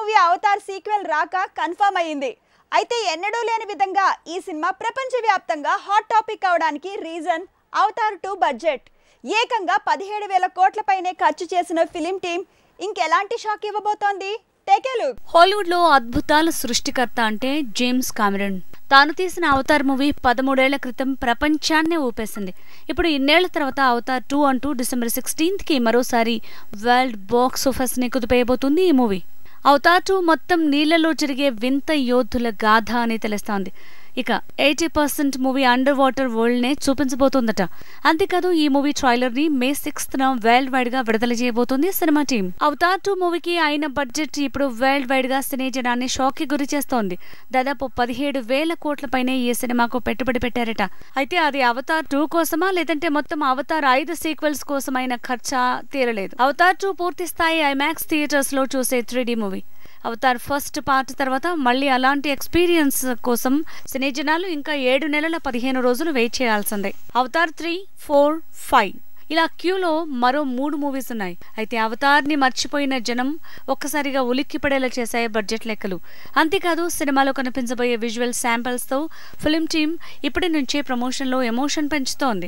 Movie Avatar sequel రాక confirm అయ్యింది. అయితే ఎన్నడూ లేని విధంగా ఈ సినిమా ప్రపంచవ్యాప్తంగా హాట్ టాపిక్ అవడానికి రీజన్ అవతార్ 2 బడ్జెట్. ఏకంగా 17,000 కోట్ల పైనే ఖర్చు చేసిన ఫిలిం టీం ఇంకెలాంటి షాక్ ఇవ్వబోతోంది? హాలీవుడ్ లో అద్భుతాల సృష్టికర్త అంటే జేమ్స్ కామెరన్. తాను తీసిన అవతార్ మూవీ 13 ఏళ్ల క్రితం ప్రపంచాన్నే ఊపేసింది. ఇప్పుడు ఇన్నేళ్ల తర్వాత అవతార్ 2 అంటూ డిసెంబర్ 16th కి మరోసారి వరల్డ్ బాక్స్ ఆఫీస్ ని కుదిపేయబోతుంది ఈ మూవీ. అవతార్ 2 మొత్తం నీళ్లలో జరిగే వింత యోధుల గాథ అని తెలుస్తోంది. ఇక 80% మూవీ అండర్ వాటర్ వరల్డ్ నే చూపించబోతోందట. అంతేకాదు ఈ మూవీ ట్రైలర్ ని May 6th వరల్డ్ వైడ్ గా విడుదల చేయబోతోంది సినిమా టీం. అవతార్ 2 మూవీకి అయిన బడ్జెట్ ఇప్పుడు వరల్డ్ వైడ్ గా సినీ జనాన్ని షాక్ కి గురి చేస్తోంది. దాదాపు 17,000 కోట్ల పైనే ఈ సినిమాకు పెట్టుబడి పెట్టారట. అయితే అది అవతార్ 2 కోసమా లేదంటే మొత్తం అవతార్ 5 సీక్వెల్స్ కోసమైన ఖర్చా తేలలేదు. అవతార్ 2 పూర్తి స్థాయి ఐమాక్స్ థియేటర్స్ లో చూసే 3D movie. Avatar first part తర్వాత మళ్ళీ అలాంటి ఎక్స్పీరియన్స్ కోసం సినీ జనాలు ఇంకా 7 నెలల 15 రోజులు వెయిట్ చేయాల్సిందే. అవతార్ 3, 4, 5 ఇలా క్యూలో మరో 3 మూవీస్ ఉన్నాయి. అయితే అవతార్ ని మర్చిపోయిన జనం ఒక్కసారిగా ఉలిక్కిపడేలా చేశాయి బడ్జెట్ లెక్కలు. అంతేకాదు సినిమాలో కనిపించబోయే విజువల్ శాంపిల్స్ తో ఫిల్మ్ టీం ఇప్పటి నుంచే ప్రమోషన్ లో ఎమోషన్ పెంచుతోంది.